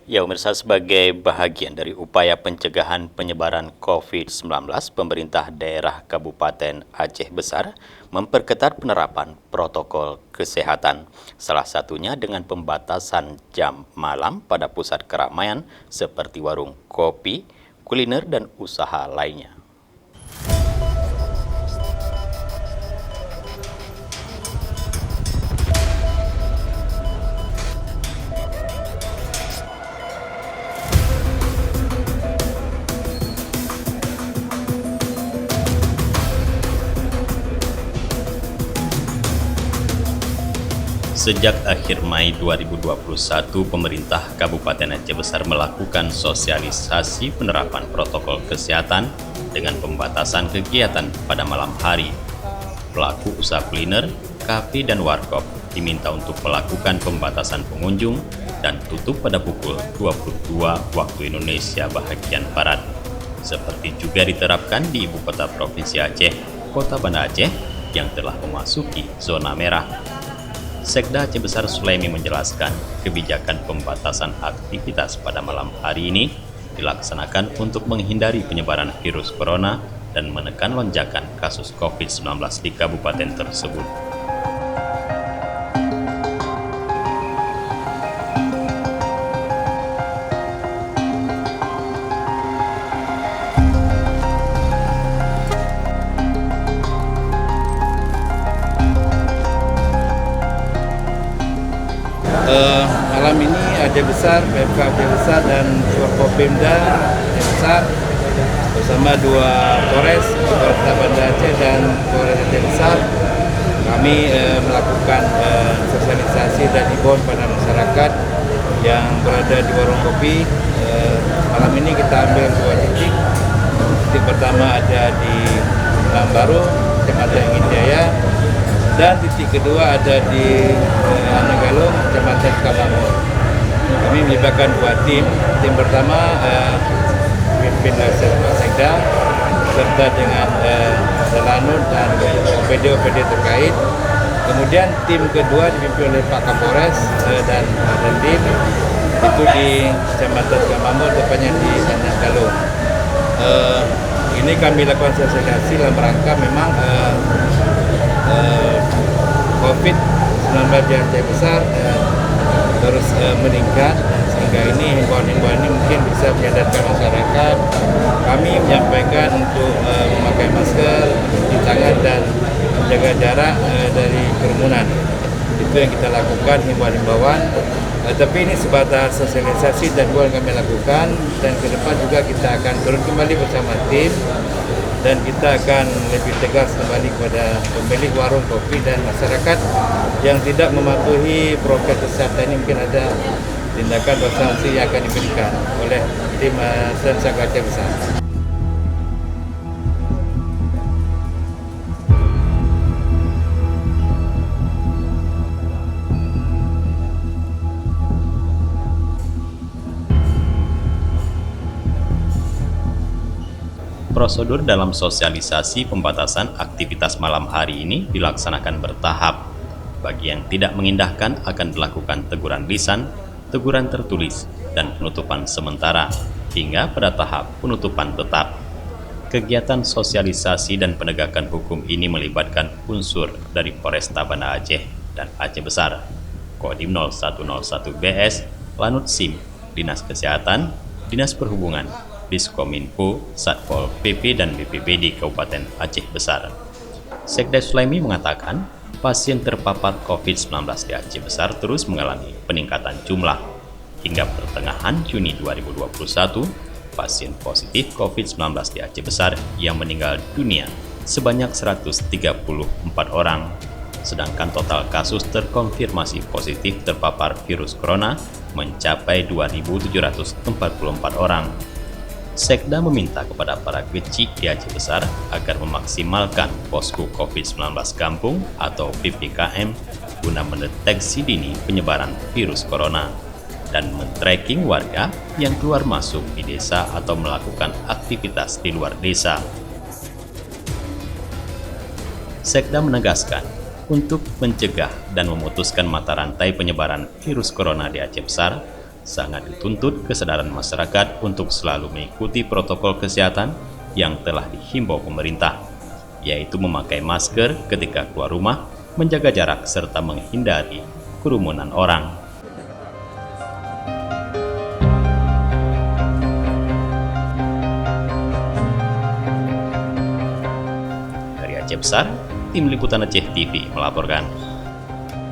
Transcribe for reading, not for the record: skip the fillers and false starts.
Ya, pemirsa, sebagai bahagian dari upaya pencegahan penyebaran COVID-19, pemerintah daerah Kabupaten Aceh Besar memperketat penerapan protokol kesehatan. Salah satunya dengan pembatasan jam malam pada pusat keramaian seperti warung kopi, kuliner, dan usaha lainnya. Sejak akhir Mei 2021, pemerintah Kabupaten Aceh Besar melakukan sosialisasi penerapan protokol kesehatan dengan pembatasan kegiatan pada malam hari. Pelaku usaha kuliner, kafe, dan warkop diminta untuk melakukan pembatasan pengunjung dan tutup pada pukul 22 waktu Indonesia bagian Barat. Seperti juga diterapkan di Ibu Kota Provinsi Aceh, Kota Banda Aceh, yang telah memasuki zona merah. Sekda Aceh Besar Sulaimi menjelaskan kebijakan pembatasan aktivitas pada malam hari ini dilaksanakan untuk menghindari penyebaran virus corona dan menekan lonjakan kasus COVID-19 di kabupaten tersebut. Malam ini Aceh Besar, PMK Aceh Besar dan Forkopimda Aceh Besar bersama dua Polres, Kota Banda Aceh dan Polres Aceh Besar, kami melakukan sosialisasi dan himbauan pada masyarakat yang berada di warung kopi. Malam ini kita ambil dua titik. Titik pertama ada di Baru, Kecamatan Injaya, dan titik kedua ada di Anegalung, Kecamatan Kamamur. Kami melibatkan dua tim. Tim pertama pimpin Sekda serta dengan Selanut dan OPD terkait. Kemudian tim kedua dipimpin oleh Pak Kapolres dan tim itu di Kecamatan Kamamur, tepatnya di Anegalung. Ini kami lakukan sosialisasi dalam rangka memang COVID-19 di Aceh Besar terus meningkat, sehingga ini himbauan-himbauan ini mungkin bisa menyadarkan masyarakat. Kami menyampaikan untuk memakai masker, cuci tangan, dan menjaga jarak dari kerumunan. Itu yang kita lakukan, himbauan-himbauan. Tapi ini sebatas sosialisasi dan himbauan kami lakukan, dan ke depan juga kita akan turun kembali bersama tim dan kita akan lebih tegas kembali kepada pemilik warung kopi dan masyarakat yang tidak mematuhi prokes kesehatan. Ini mungkin ada tindakan atau sanksi yang akan diberikan oleh tim Sekda Aceh Besar. Prosedur dalam sosialisasi pembatasan aktivitas malam hari ini dilaksanakan bertahap. Bagi yang tidak mengindahkan akan dilakukan teguran lisan, teguran tertulis, dan penutupan sementara, hingga pada tahap penutupan tetap. Kegiatan sosialisasi dan penegakan hukum ini melibatkan unsur dari Polresta Banda Aceh dan Aceh Besar, Kodim 0101 BS, Lanut SIM, Dinas Kesehatan, Dinas Perhubungan, Diskominfo, Satpol PP, dan BPBD Kabupaten Aceh Besar. Sekda Sulaimi mengatakan, pasien terpapar COVID-19 di Aceh Besar terus mengalami peningkatan jumlah. Hingga pertengahan Juni 2021, pasien positif COVID-19 di Aceh Besar yang meninggal dunia sebanyak 134 orang. Sedangkan total kasus terkonfirmasi positif terpapar virus corona mencapai 2.744 orang. Sekda meminta kepada para kecik di Aceh Besar agar memaksimalkan posko COVID-19 kampung atau PPKM guna mendeteksi dini penyebaran virus corona dan men-tracking warga yang keluar masuk di desa atau melakukan aktivitas di luar desa. Sekda menegaskan, untuk mencegah dan memutuskan mata rantai penyebaran virus corona di Aceh Besar, sangat dituntut kesadaran masyarakat untuk selalu mengikuti protokol kesehatan yang telah dihimbau pemerintah, yaitu memakai masker ketika keluar rumah, menjaga jarak, serta menghindari kerumunan orang. Dari Aceh Besar, Tim Liputan Aceh TV melaporkan.